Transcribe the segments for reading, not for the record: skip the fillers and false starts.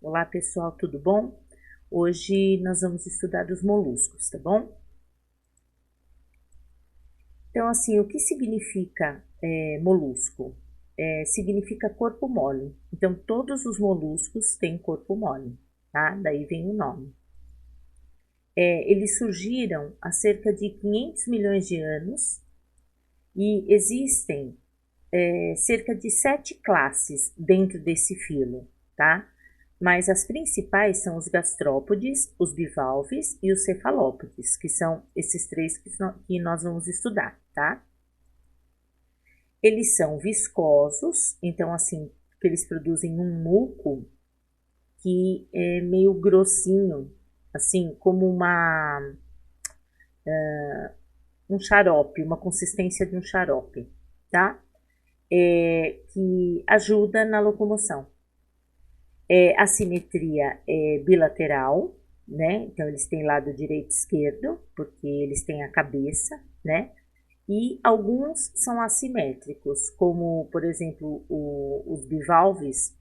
Olá pessoal, tudo bom? Hoje nós vamos estudar os moluscos, tá bom? Então, assim, o que significa molusco? Significa corpo mole. Então, todos os moluscos têm corpo mole, tá? Daí vem o nome. Eles surgiram há cerca de 500 milhões de anos e existem cerca de 7 classes dentro desse filo, tá? Mas as principais são os gastrópodes, os bivalves e os cefalópodes, que são esses três que nós vamos estudar, tá? Eles são viscosos, então assim, que eles produzem um muco que é meio grossinho, assim, como um xarope, uma consistência de um xarope, tá? Que ajuda na locomoção. A simetria é bilateral, né? Então, eles têm lado direito e esquerdo, porque eles têm a cabeça, né? E alguns são assimétricos, como, por exemplo, os bivalves,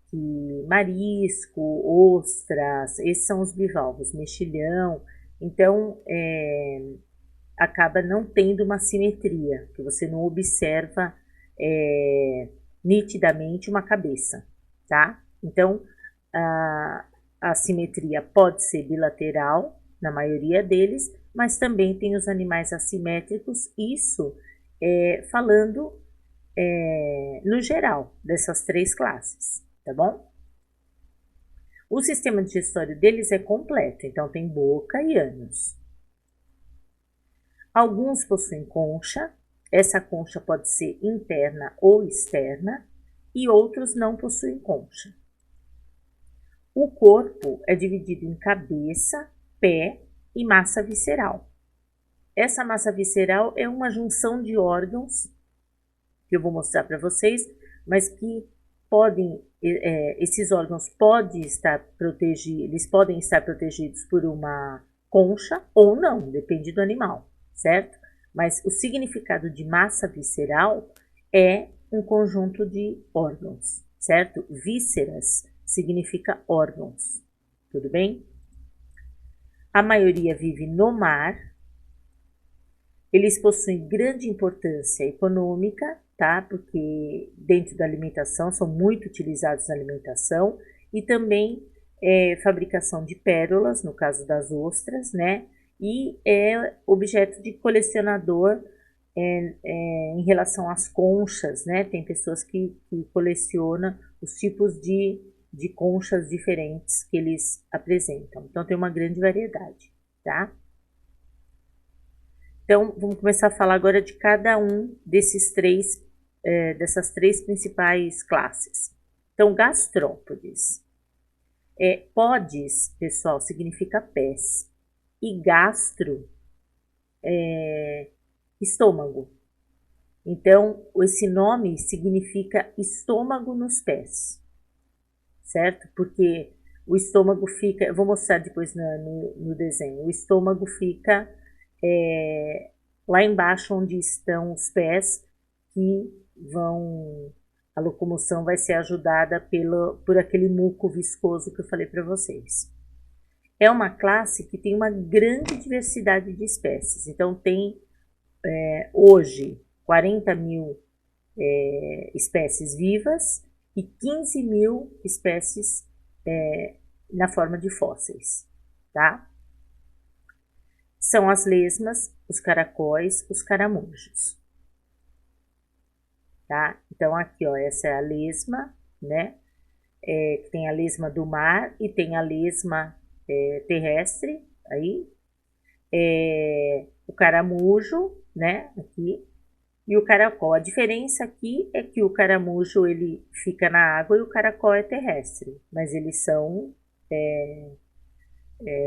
que marisco, ostras, esses são os bivalves, mexilhão. Então, acaba não tendo uma simetria, que você não observa nitidamente uma cabeça, tá? Então, a simetria pode ser bilateral, na maioria deles, mas também tem os animais assimétricos, isso falando no geral dessas três classes, tá bom? O sistema digestório deles é completo, então tem boca e ânus. Alguns possuem concha, essa concha pode ser interna ou externa, e outros não possuem concha. O corpo é dividido em cabeça, pé e massa visceral. Essa massa visceral é uma junção de órgãos, que eu vou mostrar para vocês, mas que esses órgãos podem estar protegidos por uma concha ou não, depende do animal, certo? Mas o significado de massa visceral é um conjunto de órgãos, certo? Vísceras significa órgãos, tudo bem? A maioria vive no mar. Eles possuem grande importância econômica, tá? Porque dentro da alimentação são muito utilizados na alimentação e também fabricação de pérolas, no caso das ostras, né? E é objeto de colecionador em relação às conchas, né? Tem pessoas que colecionam os tipos de conchas diferentes que eles apresentam. Então, tem uma grande variedade, tá? Então, vamos começar a falar agora de cada um dessas três principais classes. Então, gastrópodes. Podes, pessoal, significa pés. E gastro é estômago. Então, esse nome significa estômago nos pés, certo? Porque o estômago fica, eu vou mostrar depois no desenho, o estômago fica lá embaixo onde estão os pés, que a locomoção vai ser ajudada por aquele muco viscoso que eu falei para vocês. É uma classe que tem uma grande diversidade de espécies, então tem hoje 40 mil espécies vivas e 15 mil espécies na forma de fósseis, tá? São as lesmas, os caracóis, os caramujos, tá? Então, aqui, ó, essa é a lesma, né? Que tem a lesma do mar e tem a lesma terrestre, aí. O caramujo, né? Aqui. E o caracol. A diferença aqui é que o caramujo, ele fica na água e o caracol é terrestre. Mas eles são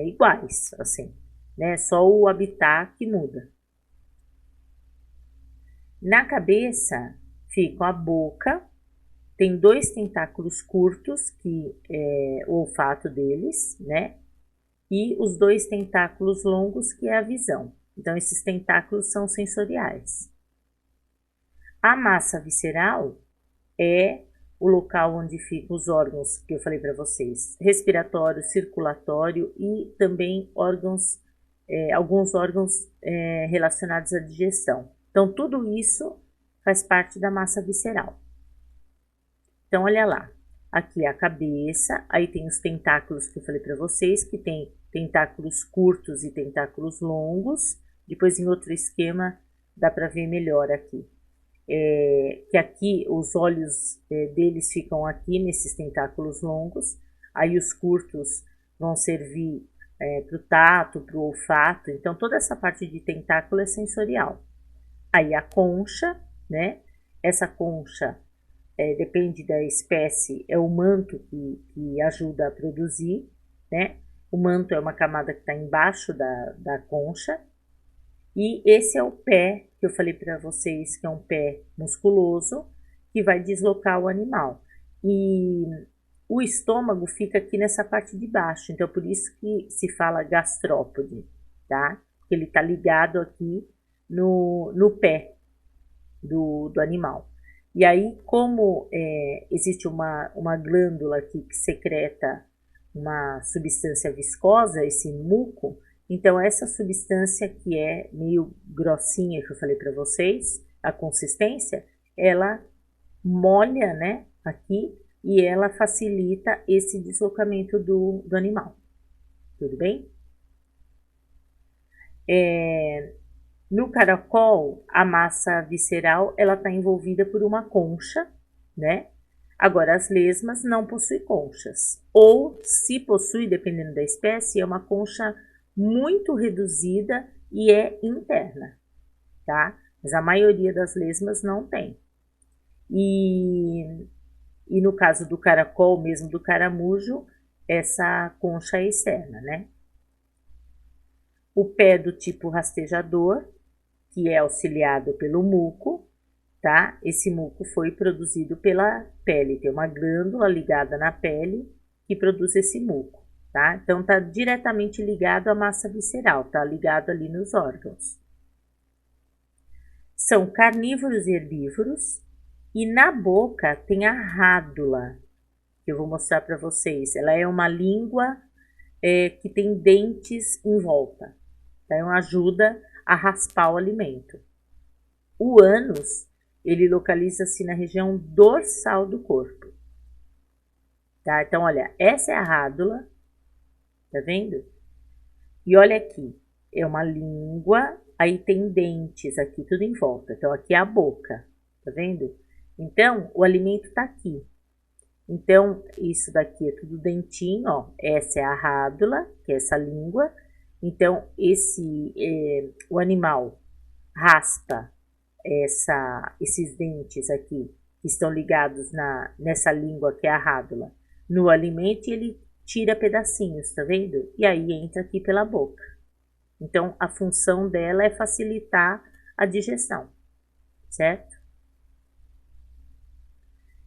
iguais, assim, né? Só o habitat que muda. Na cabeça fica a boca, tem 2 tentáculos curtos, que é o olfato deles, né? E os 2 tentáculos longos, que é a visão. Então, esses tentáculos são sensoriais. A massa visceral é o local onde ficam os órgãos que eu falei para vocês, respiratório, circulatório e também órgãos, alguns órgãos relacionados à digestão. Então, tudo isso faz parte da massa visceral. Então, olha lá, aqui é a cabeça, aí tem os tentáculos que eu falei para vocês, que tem tentáculos curtos e tentáculos longos. Depois, em outro esquema, dá para ver melhor aqui. Que aqui os olhos deles ficam aqui nesses tentáculos longos, aí os curtos vão servir para o tato, para o olfato, então toda essa parte de tentáculo é sensorial. Aí a concha, né? Essa concha depende da espécie, é o manto que ajuda a produzir, né? O manto é uma camada que está embaixo da concha. E esse é o pé, que eu falei para vocês, que é um pé musculoso, que vai deslocar o animal. E o estômago fica aqui nessa parte de baixo, então por isso que se fala gastrópode, tá? Porque ele está ligado aqui no pé do animal. E aí, como existe uma glândula aqui que secreta uma substância viscosa, esse muco, então essa substância que é meio grossinha, que eu falei para vocês, a consistência, ela molha, né, aqui, e ela facilita esse deslocamento do animal. Tudo bem? No caracol, a massa visceral, ela está envolvida por uma concha, né? Agora, as lesmas não possuem conchas. Ou, se possui, dependendo da espécie, é uma concha muito reduzida e é interna, tá? Mas a maioria das lesmas não tem. E no caso do caracol, mesmo do caramujo, essa concha é externa, né? O pé do tipo rastejador, que é auxiliado pelo muco, tá? Esse muco foi produzido pela pele, tem uma glândula ligada na pele que produz esse muco, tá? Então, tá diretamente ligado à massa visceral, tá ligado ali nos órgãos. São carnívoros e herbívoros, e na boca tem a rádula, que eu vou mostrar para vocês. Ela é uma língua que tem dentes em volta, então ajuda a raspar o alimento. O ânus, ele localiza-se na região dorsal do corpo, tá? Então, olha, essa é a rádula, tá vendo? E olha aqui, é uma língua, aí tem dentes aqui, tudo em volta. Então, aqui é a boca, tá vendo? Então, o alimento tá aqui. Então, isso daqui é tudo dentinho, ó. Essa é a rádula, que é essa língua. Então, o animal raspa esses dentes aqui, que estão ligados nessa língua que é a rádula, no alimento, e ele tira pedacinhos, tá vendo? E aí entra aqui pela boca. Então, a função dela é facilitar a digestão, certo?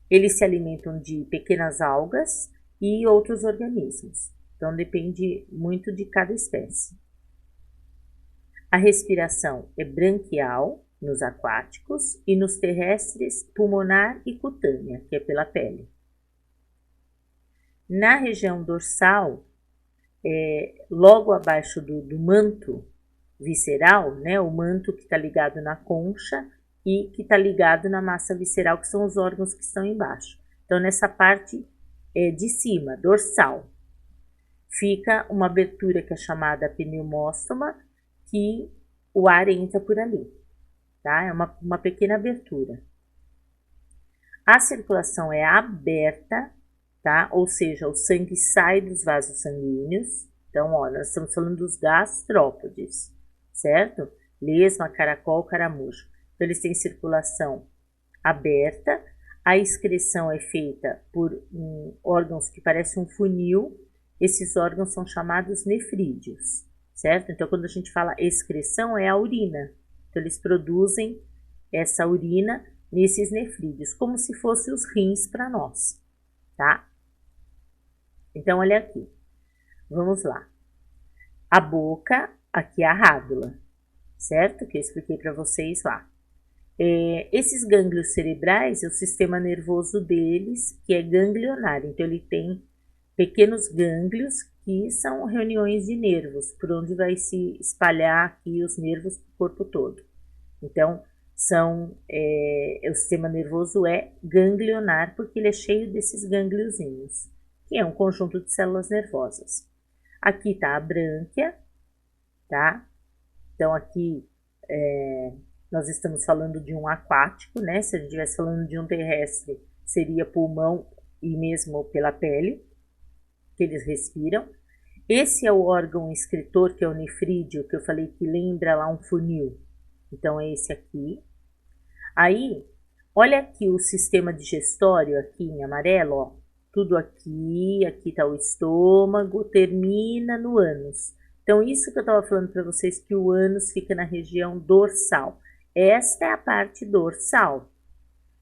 Eles se alimentam de pequenas algas e outros organismos. Então, depende muito de cada espécie. A respiração é branquial nos aquáticos e nos terrestres pulmonar e cutânea, que é pela pele. Na região dorsal, logo abaixo do manto visceral, né, o manto que está ligado na concha e que está ligado na massa visceral, que são os órgãos que estão embaixo. Então, nessa parte de cima, dorsal, fica uma abertura que é chamada pneumóstoma, que o ar entra por ali, tá? É uma pequena abertura. A circulação é aberta, tá? Ou seja, o sangue sai dos vasos sanguíneos. Então, ó, nós estamos falando dos gastrópodes, certo? Lesma, caracol, caramujo. Então, eles têm circulação aberta. A excreção é feita por órgãos que parecem um funil. Esses órgãos são chamados nefrídeos, certo? Então, quando a gente fala excreção, é a urina. Então, eles produzem essa urina nesses nefrídeos, como se fossem os rins para nós, tá? Então, olha aqui. Vamos lá. A boca, aqui é a rádula, certo? Que eu expliquei para vocês lá. Esses gânglios cerebrais é o sistema nervoso deles, que é ganglionar. Então, ele tem pequenos gânglios que são reuniões de nervos, por onde vai se espalhar aqui os nervos do corpo todo. Então, o sistema nervoso é ganglionar, porque ele é cheio desses gângliozinhos, que é um conjunto de células nervosas. Aqui está a brânquia, tá? Então, aqui nós estamos falando de um aquático, né? Se a gente estivesse falando de um terrestre, seria pulmão e mesmo pela pele, que eles respiram. Esse é o órgão excretor, que é o nefrídeo, que eu falei que lembra lá um funil. Então, é esse aqui. Aí, olha aqui o sistema digestório, aqui em amarelo, ó. Tudo aqui está o estômago, termina no ânus. Então, isso que eu estava falando para vocês, que o ânus fica na região dorsal. Esta é a parte dorsal.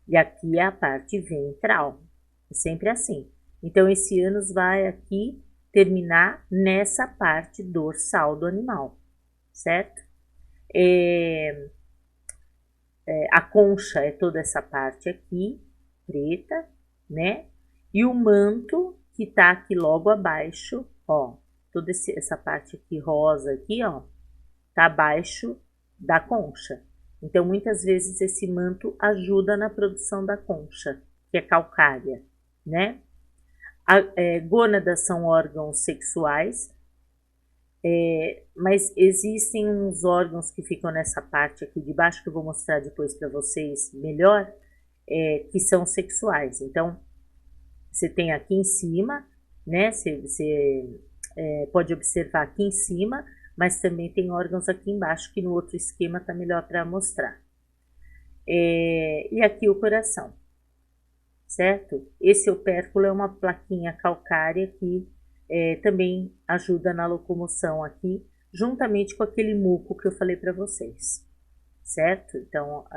E aqui é a parte ventral. É sempre assim. Então, esse ânus vai aqui terminar nessa parte dorsal do animal, certo? A concha é toda essa parte aqui, preta, né? E o manto, que tá aqui logo abaixo, ó, toda essa parte aqui rosa aqui, ó, tá abaixo da concha. Então, muitas vezes esse manto ajuda na produção da concha, que é calcária, né? Gônadas são órgãos sexuais, mas existem uns órgãos que ficam nessa parte aqui de baixo, que eu vou mostrar depois para vocês melhor, que são sexuais. Então, você tem aqui em cima, né? Você pode observar aqui em cima, mas também tem órgãos aqui embaixo, que no outro esquema tá melhor para mostrar. E aqui o coração, certo? Esse opérculo é uma plaquinha calcária que também ajuda na locomoção aqui, juntamente com aquele muco que eu falei para vocês, certo? Então,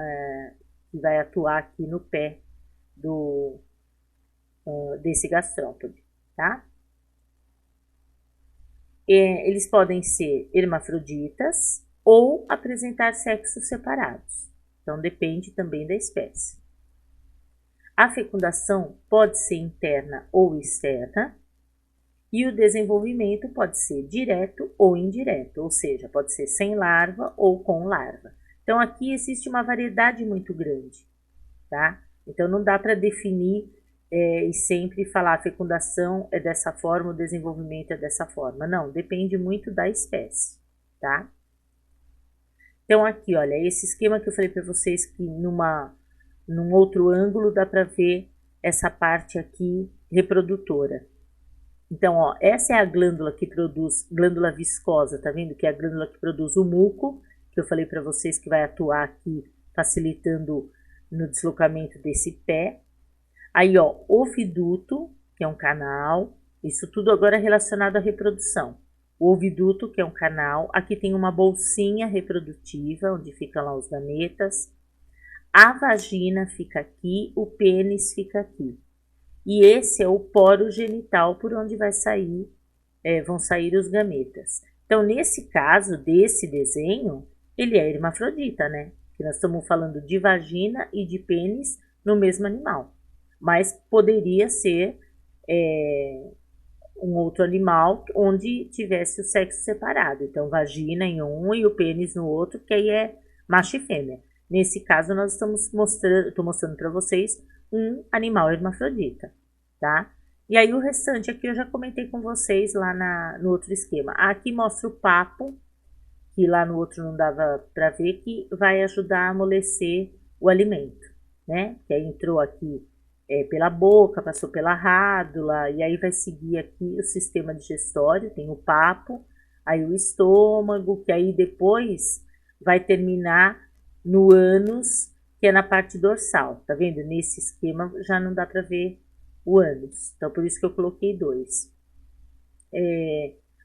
vai atuar aqui no pé desse gastrópode, tá? Eles podem ser hermafroditas ou apresentar sexos separados. Então, depende também da espécie. A fecundação pode ser interna ou externa. E o desenvolvimento pode ser direto ou indireto, ou seja, pode ser sem larva ou com larva. Então, aqui existe uma variedade muito grande, tá? Então, não dá para definir e sempre falar a fecundação é dessa forma, o desenvolvimento é dessa forma. Não, depende muito da espécie, tá? Então, aqui, olha, esse esquema que eu falei para vocês que num outro ângulo dá para ver essa parte aqui reprodutora. Então, ó, essa é a glândula que produz, glândula viscosa, tá vendo? Que é a glândula que produz o muco, que eu falei para vocês que vai atuar aqui, facilitando no deslocamento desse pé. Aí, ó, oviduto, que é um canal, isso tudo agora é relacionado à reprodução. O oviduto, que é um canal, aqui tem uma bolsinha reprodutiva, onde ficam lá os gametas. A vagina fica aqui, o pênis fica aqui. E esse é o poro genital por onde vão sair os gametas. Então, nesse caso desse desenho, ele é hermafrodita, né? Que nós estamos falando de vagina e de pênis no mesmo animal. Mas poderia ser um outro animal onde tivesse o sexo separado. Então, vagina em um e o pênis no outro, que aí é macho e fêmea. Nesse caso, nós estou mostrando para vocês um animal hermafrodita, tá? E aí o restante aqui eu já comentei com vocês lá no outro esquema. Aqui mostra o papo, que lá no outro não dava para ver, que vai ajudar a amolecer o alimento, né? Que aí entrou aqui pela boca, passou pela rádula, e aí vai seguir aqui o sistema digestório, tem o papo, aí o estômago, que aí depois vai terminar no ânus, que é na parte dorsal, tá vendo? Nesse esquema já não dá para ver o ânus, então por isso que eu coloquei 2.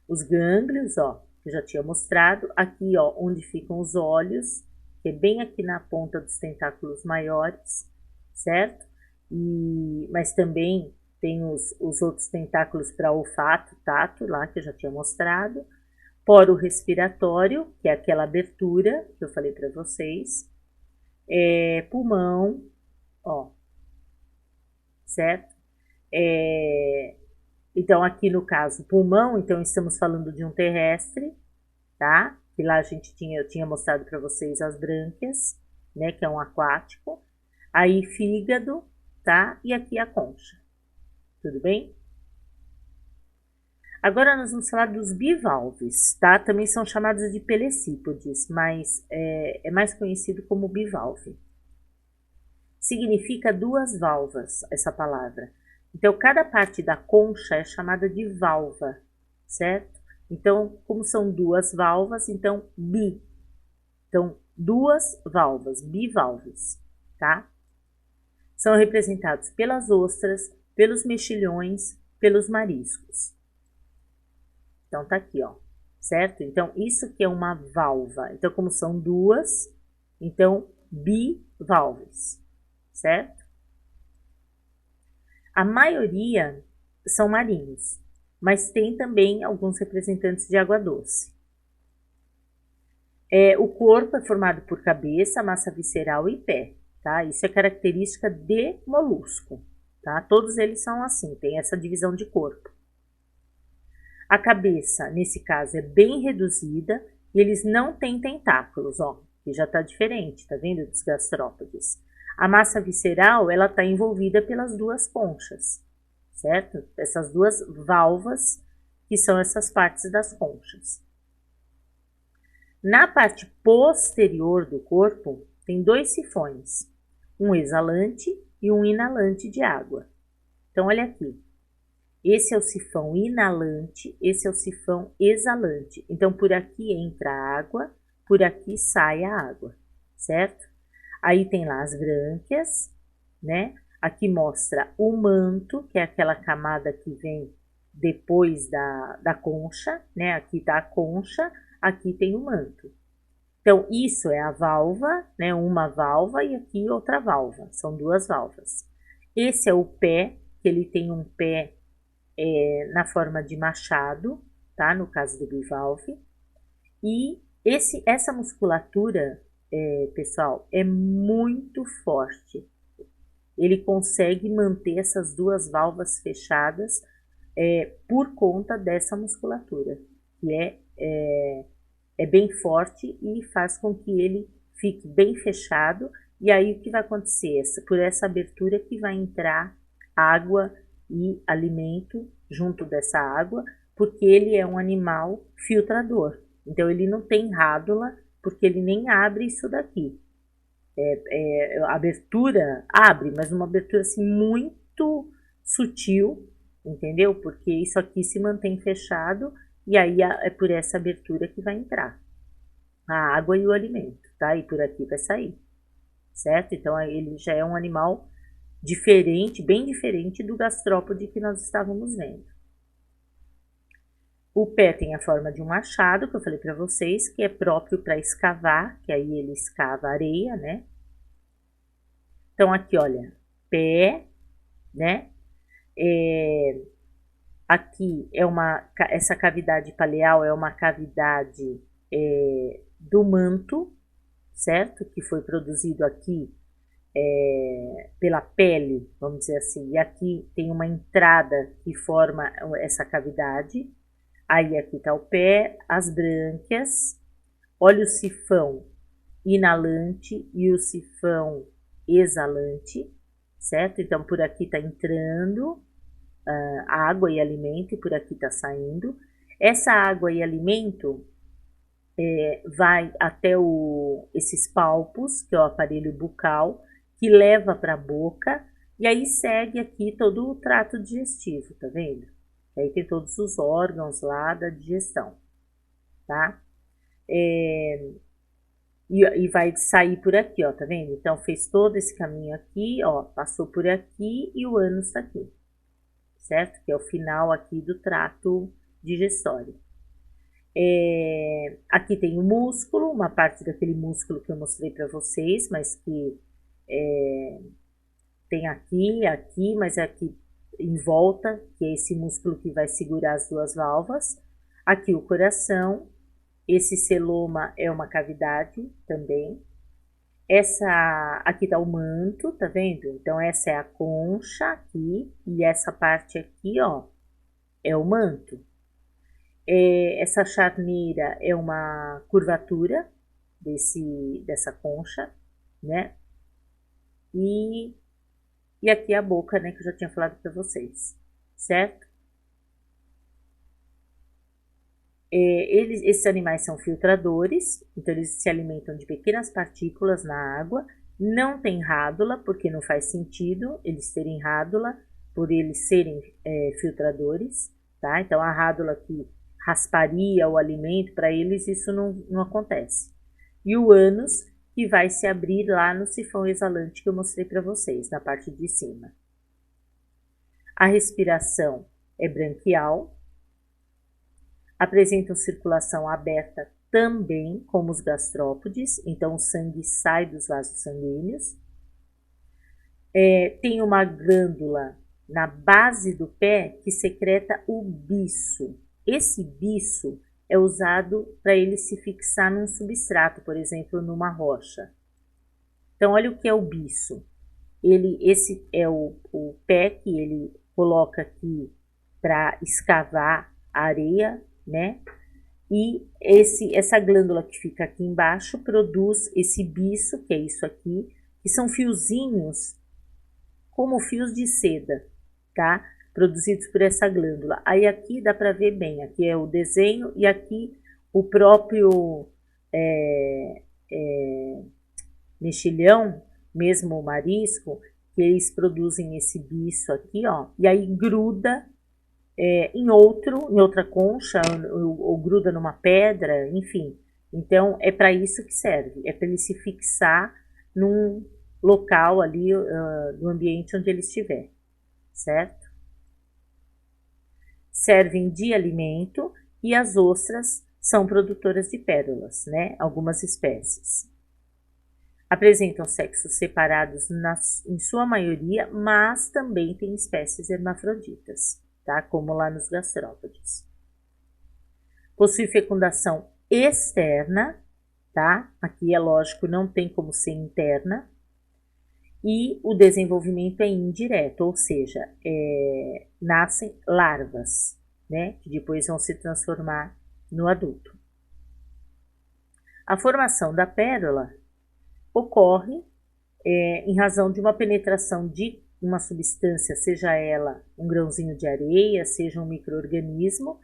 Os gânglios, ó, que eu já tinha mostrado, aqui, ó, onde ficam os olhos, que é bem aqui na ponta dos tentáculos maiores, certo? Mas também tem os outros tentáculos para olfato, tato, lá que eu já tinha mostrado. Poro respiratório, que é aquela abertura que eu falei para vocês. pulmão, ó, certo? Então, aqui no caso, pulmão, então estamos falando de um terrestre, tá? Que lá eu tinha mostrado para vocês as brânquias, né? Que é um aquático. Aí, fígado, tá? E aqui a concha. Tudo bem? Agora nós vamos falar dos bivalves, tá? Também são chamados de pelecípodes, mas é mais conhecido como bivalve. Significa duas valvas, essa palavra. Então, cada parte da concha é chamada de valva, certo? Então, como são duas valvas, então bi. Então, duas valvas, bivalves, tá? São representados pelas ostras, pelos mexilhões, pelos mariscos. Então, tá aqui, ó, certo? Então, isso que é uma valva. Então, como são duas, então, bivalves, certo? A maioria são marinhos, mas tem também alguns representantes de água doce. O corpo é formado por cabeça, massa visceral e pé, tá? Isso é característica de molusco, tá? Todos eles são assim, tem essa divisão de corpo. A cabeça, nesse caso, é bem reduzida e eles não têm tentáculos, ó, que já tá diferente, tá vendo, dos gastrópodes. A massa visceral, ela tá envolvida pelas duas conchas, certo? Essas duas valvas, que são essas partes das conchas. Na parte posterior do corpo, tem dois sifões, um exalante e um inalante de água. Então, olha aqui. Esse é o sifão inalante, esse é o sifão exalante. Então, por aqui entra a água, por aqui sai a água, certo? Aí tem lá as brânquias, né? Aqui mostra o manto, que é aquela camada que vem depois da concha, né? Aqui tá a concha, aqui tem o manto. Então, isso é a valva, né? Uma valva e aqui outra valva. São duas valvas. Esse é o pé, que ele tem um pé na forma de machado, tá? No caso do bivalve. E essa musculatura, pessoal, é muito forte. Ele consegue manter essas duas valvas fechadas por conta dessa musculatura, que é bem forte e faz com que ele fique bem fechado. E aí o que vai acontecer? Por essa abertura que vai entrar água e alimento junto dessa água, porque ele é um animal filtrador. Então, ele não tem rádula, porque ele nem abre isso daqui. A abertura abre, mas uma abertura assim muito sutil, entendeu? Porque isso aqui se mantém fechado e aí é por essa abertura que vai entrar a água e o alimento, tá? E por aqui vai sair, certo? Então, ele já é um animal diferente, bem diferente do gastrópode que nós estávamos vendo. O pé tem a forma de um machado, que eu falei para vocês, que é próprio para escavar, que aí ele escava areia, né? Então, aqui, olha, pé, né? Aqui essa cavidade paleal é uma cavidade do manto, certo? Que foi produzido aqui pela pele, vamos dizer assim, e aqui tem uma entrada que forma essa cavidade. Aí aqui tá o pé, as brânquias, olha o sifão inalante e o sifão exalante, certo? Então, por aqui tá entrando água e alimento e por aqui tá saindo. Essa água e alimento vai até esses palpos, que é o aparelho bucal, que leva para a boca, e aí segue aqui todo o trato digestivo, tá vendo? Aí tem todos os órgãos lá da digestão, tá? E vai sair por aqui, ó, tá vendo? Então, fez todo esse caminho aqui, ó, passou por aqui e o ânus tá aqui, certo? Que é o final aqui do trato digestório. Aqui tem o músculo, uma parte daquele músculo que eu mostrei para vocês, mas que tem aqui, mas aqui em volta, que é esse músculo que vai segurar as duas valvas. Aqui o coração, esse celoma é uma cavidade também. Aqui tá o manto, tá vendo? Então, essa é a concha aqui, e essa parte aqui, ó, é o manto. Essa charneira é uma curvatura dessa concha, né? E aqui a boca, né, que eu já tinha falado para vocês, certo? Esses animais são filtradores, então eles se alimentam de pequenas partículas na água. Não tem rádula, porque não faz sentido eles terem rádula, por eles serem filtradores, tá? Então a rádula que rasparia o alimento, para eles isso não acontece. E o ânus, que vai se abrir lá no sifão exalante que eu mostrei para vocês, na parte de cima. A respiração é branquial, apresentam circulação aberta também, como os gastrópodes, então o sangue sai dos vasos sanguíneos. Tem uma glândula na base do pé que secreta o biso. Esse biso é usado para ele se fixar num substrato, por exemplo, numa rocha. Então, olha o que é o biso. Esse é o pé que ele coloca aqui para escavar a areia, né? E essa glândula que fica aqui embaixo produz esse biso, que é isso aqui, que são fiozinhos, como fios de seda, tá? Produzidos por essa glândula. Aí aqui dá para ver bem, aqui é o desenho e aqui o próprio mexilhão, mesmo o marisco, que eles produzem esse biso aqui, ó, e aí gruda em outra concha, ou gruda numa pedra, enfim. Então, é para isso que serve, é para ele se fixar num local ali, no ambiente onde ele estiver, certo? Servem de alimento e as ostras são produtoras de pérolas, né? Algumas espécies. Apresentam sexos separados em sua maioria, mas também tem espécies hermafroditas, tá? Como lá nos gastrópodes. Possui fecundação externa, tá? Aqui é lógico, não tem como ser interna. E o desenvolvimento é indireto, ou seja, nascem larvas, né? Que depois vão se transformar no adulto. A formação da pérola ocorre em razão de uma penetração de uma substância, seja ela um grãozinho de areia, seja um micro-organismo,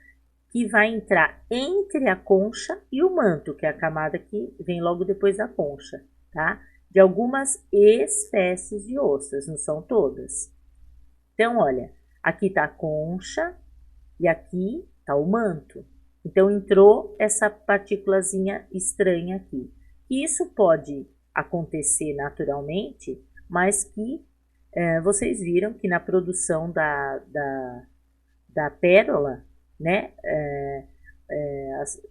que vai entrar entre a concha e o manto, que é a camada que vem logo depois da concha, tá? De algumas espécies de ostras, não são todas. Então, olha, aqui tá a concha e aqui tá o manto. Então, entrou essa partículazinha estranha aqui. E isso pode acontecer naturalmente, mas que vocês viram que na produção da pérola, né,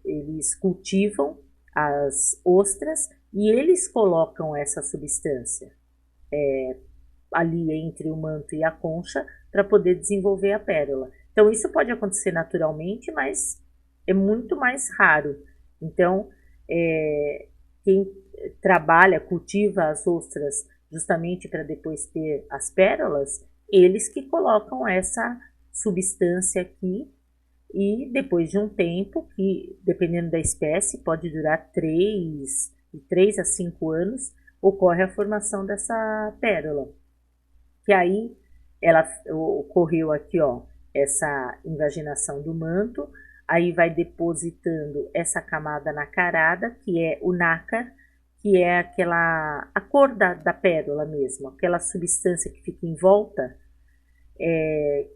eles cultivam as ostras e eles colocam essa substância ali entre o manto e a concha para poder desenvolver a pérola. Então, isso pode acontecer naturalmente, mas é muito mais raro. Então, quem trabalha, cultiva as ostras justamente para depois ter as pérolas, eles que colocam essa substância aqui e depois de um tempo, que dependendo da espécie, pode durar de 3 a 5 anos, ocorre a formação dessa pérola. Que aí ela ocorreu aqui, ó, essa invaginação do manto, aí vai depositando essa camada nacarada, que é o nácar, que é a cor da pérola mesmo, aquela substância que fica em volta,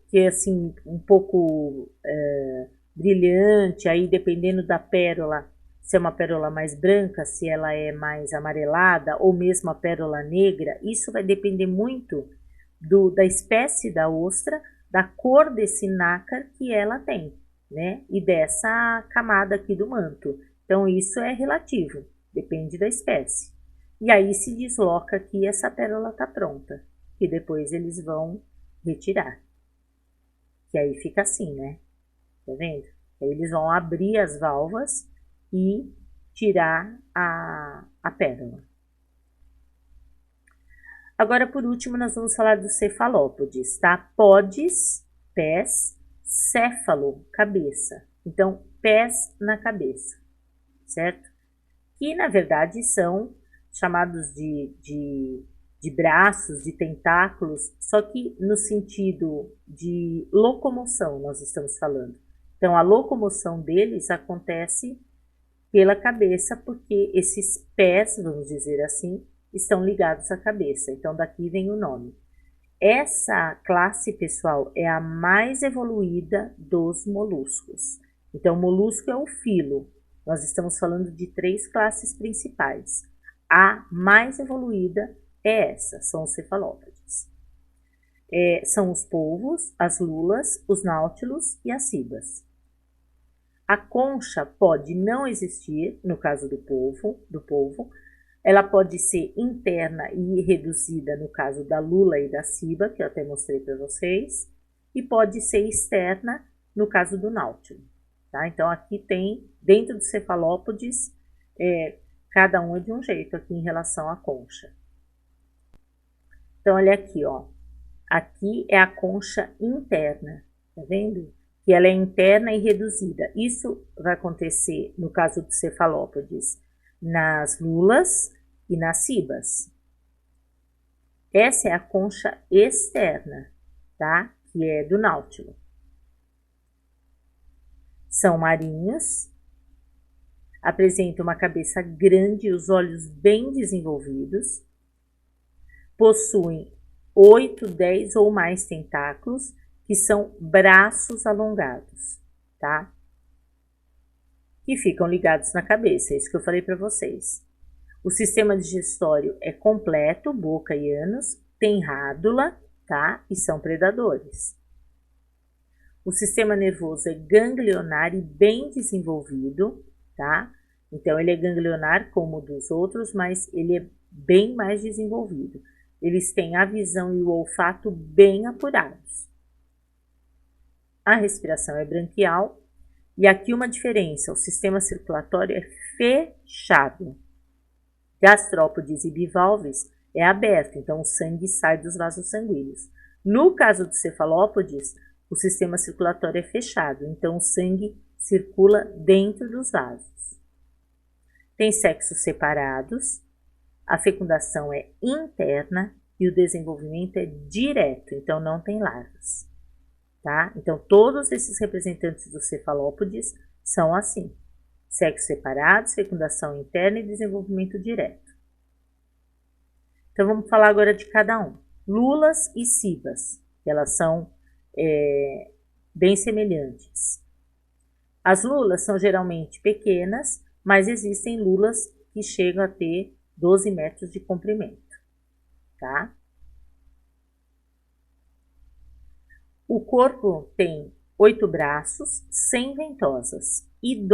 que é assim um pouco brilhante, aí dependendo da pérola, se é uma pérola mais branca, se ela é mais amarelada, ou mesmo a pérola negra, isso vai depender muito da espécie da ostra, da cor desse nácar que ela tem, né? E dessa camada aqui do manto. Então, isso é relativo, depende da espécie. E aí se desloca aqui, essa pérola tá pronta, e depois eles vão retirar. Que aí fica assim, né? Tá vendo? Aí eles vão abrir as válvulas e tirar a pérola. Agora, por último, nós vamos falar dos cefalópodes, tá? Podes, pés, céfalo, cabeça. Então, pés na cabeça, certo? Que, na verdade, são chamados de braços, de tentáculos, só que no sentido de locomoção nós estamos falando. Então, a locomoção deles acontece pela cabeça, porque esses pés, vamos dizer assim, estão ligados à cabeça. Então, daqui vem o nome. Essa classe, pessoal, é a mais evoluída dos moluscos. Então, molusco é o filo. Nós estamos falando de 3 classes principais. A mais evoluída é essa, são os cefalópodes. São os polvos, as lulas, os náutilos e as cibas. A concha pode não existir, no caso do polvo. Ela pode ser interna e reduzida, no caso da lula e da ciba, que eu até mostrei para vocês. E pode ser externa, no caso do náutilo. Tá? Então, aqui tem, dentro dos cefalópodes, cada um é de um jeito aqui em relação à concha. Então, olha aqui, ó. Aqui é a concha interna, tá vendo? Que ela é interna e reduzida. Isso vai acontecer, no caso dos cefalópodes, nas lulas e nas cibas. Essa é a concha externa, tá? Que é do náutilo. São marinhos, apresentam uma cabeça grande e os olhos bem desenvolvidos, possuem 8, 10 ou mais tentáculos, que são braços alongados, tá? Que ficam ligados na cabeça, é isso que eu falei para vocês. O sistema digestório é completo, boca e ânus, tem rádula, tá? E são predadores. O sistema nervoso é ganglionar e bem desenvolvido, tá? Então, ele é ganglionar como o dos outros, mas ele é bem mais desenvolvido. Eles têm a visão e o olfato bem apurados. A respiração é branquial. E aqui uma diferença, o sistema circulatório é fechado. Gastrópodes e bivalves é aberto, então o sangue sai dos vasos sanguíneos. No caso dos cefalópodes, o sistema circulatório é fechado, então o sangue circula dentro dos vasos. Tem sexos separados, a fecundação é interna e o desenvolvimento é direto, então não tem larvas. Tá? Então, todos esses representantes dos cefalópodes são assim: sexos separados, fecundação interna e desenvolvimento direto. Então, vamos falar agora de cada um. Lulas e cibas, elas são bem semelhantes. As lulas são geralmente pequenas, mas existem lulas que chegam a ter 12 metros de comprimento, tá? O corpo tem 8 braços sem ventosas e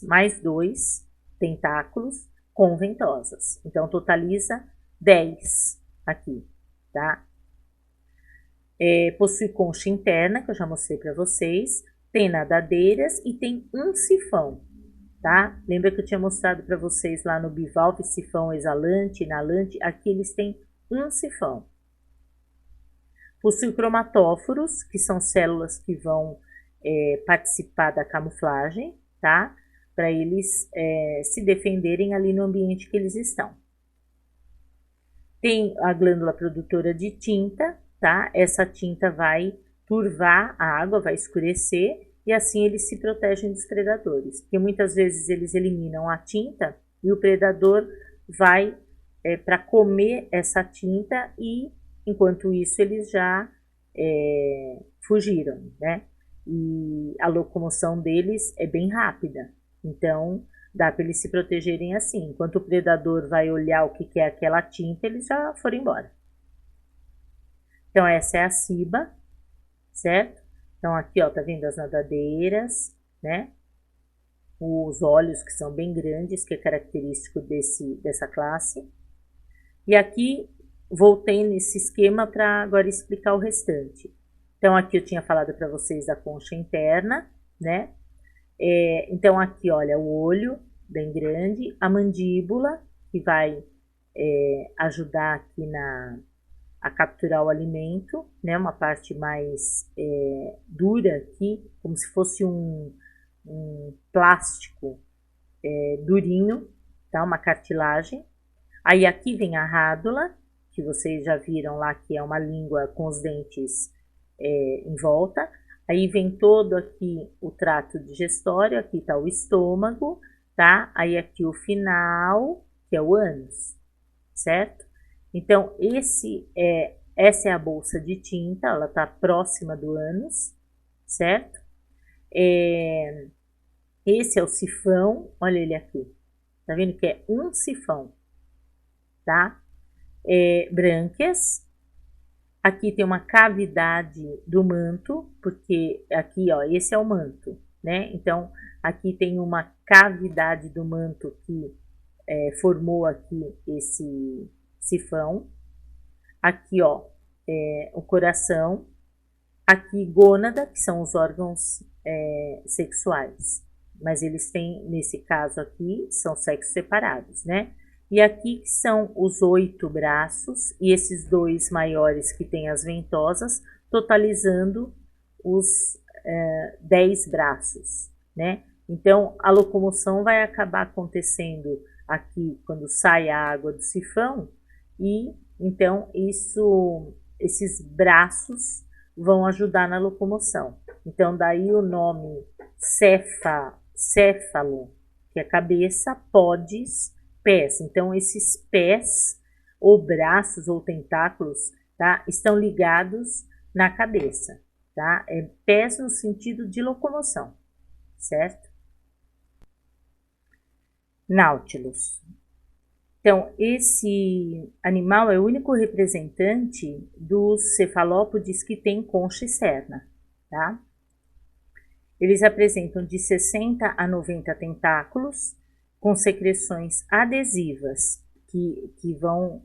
mais 2 tentáculos com ventosas. Então, totaliza 10 aqui, tá? Possui concha interna, que eu já mostrei para vocês. Tem nadadeiras e tem um sifão, tá? Lembra que eu tinha mostrado para vocês lá no bivalve sifão exalante, inalante? Aqui eles têm um sifão. Possui cromatóforos, que são células que vão participar da camuflagem, tá? Para eles se defenderem ali no ambiente que eles estão. Tem a glândula produtora de tinta, tá? Essa tinta vai turvar a água, vai escurecer, e assim eles se protegem dos predadores. Porque muitas vezes eles eliminam a tinta e o predador vai para comer essa tinta e enquanto isso, eles já fugiram, né? E a locomoção deles é bem rápida. Então, dá para eles se protegerem assim. Enquanto o predador vai olhar o que é aquela tinta, eles já foram embora. Então, essa é a ciba, certo? Então, aqui, ó, tá vendo as nadadeiras, né? Os olhos que são bem grandes, que é característico dessa classe. E aqui voltei nesse esquema para agora explicar o restante. Então, aqui eu tinha falado para vocês da concha interna, né? Então, aqui, olha, o olho bem grande, a mandíbula, que vai ajudar aqui a capturar o alimento, né? Uma parte mais dura aqui, como se fosse um plástico durinho, tá? Uma cartilagem. Aí aqui vem a rádula, que vocês já viram lá que é uma língua com os dentes em volta. Aí vem todo aqui o trato digestório, aqui tá o estômago, tá? Aí aqui o final, que é o ânus, certo? Então, essa é a bolsa de tinta, ela tá próxima do ânus, certo? Esse é o sifão, olha ele aqui, tá vendo que é um sifão, tá? Brânquias, aqui tem uma cavidade do manto, porque aqui, ó, esse é o manto, né? Então, aqui tem uma cavidade do manto que formou aqui esse sifão. Aqui, ó, o coração. Aqui, gônada, que são os órgãos sexuais. Mas eles têm, nesse caso aqui, são sexos separados, né? E aqui são os 8 braços e esses 2 maiores que tem as ventosas, totalizando os 10 braços, né? Então, a locomoção vai acabar acontecendo aqui quando sai a água do sifão e, então, esses braços vão ajudar na locomoção. Então, daí o nome céfalo, que é cabeça, podes, pés. Então, esses pés, ou braços, ou tentáculos, tá? Estão ligados na cabeça, tá? Pés no sentido de locomoção, certo? Nautilus. Então, esse animal é o único representante dos cefalópodes que tem concha externa, tá? Eles apresentam de 60 a 90 tentáculos, com secreções adesivas, que vão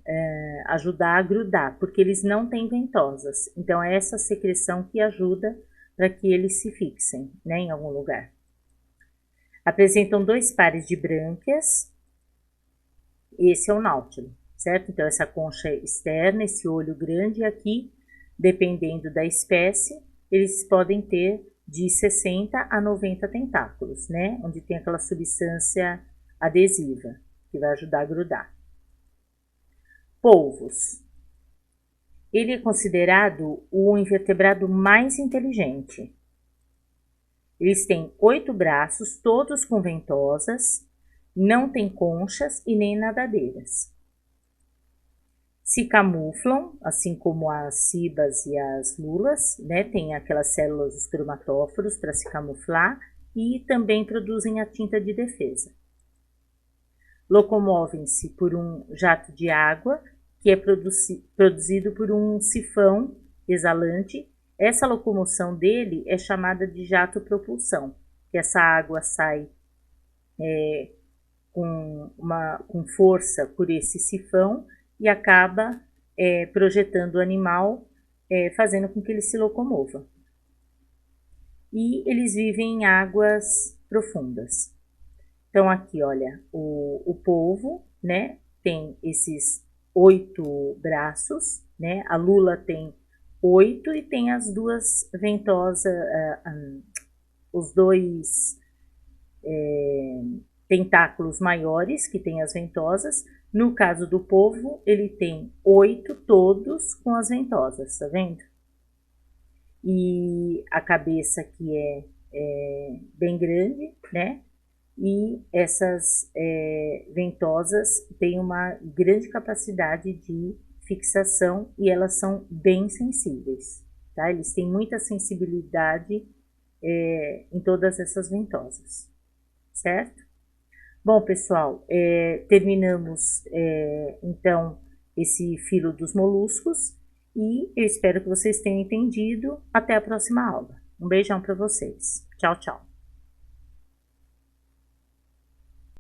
ajudar a grudar, porque eles não têm ventosas. Então, é essa secreção que ajuda para que eles se fixem, né, em algum lugar. Apresentam 2 pares de brânquias. Esse é o náutilo, certo? Então, essa concha externa, esse olho grande aqui, dependendo da espécie, eles podem ter de 60 a 90 tentáculos, né? Onde tem aquela substância adesiva, que vai ajudar a grudar. Polvos. Ele é considerado o invertebrado mais inteligente. Eles têm 8 braços, todos com ventosas, não tem conchas e nem nadadeiras. Se camuflam, assim como as cibas e as lulas, né? Tem aquelas células dos cromatóforos para se camuflar e também produzem a tinta de defesa. Locomovem-se por um jato de água que é produzido por um sifão exalante. Essa locomoção dele é chamada de jato propulsão, que essa água sai com força por esse sifão e acaba projetando o animal, fazendo com que ele se locomova. E eles vivem em águas profundas. Então, aqui, olha, o polvo, né, tem esses 8 braços, né? A lula tem 8 e tem as 2 ventosas, os 2 tentáculos maiores, que tem as ventosas. No caso do polvo, ele tem 8 todos com as ventosas, tá vendo? E a cabeça que é bem grande, né? E essas ventosas têm uma grande capacidade de fixação e elas são bem sensíveis, tá? Eles têm muita sensibilidade em todas essas ventosas, certo? Bom, pessoal, terminamos então esse filo dos moluscos e eu espero que vocês tenham entendido. Até a próxima aula. Um beijão para vocês. Tchau, tchau.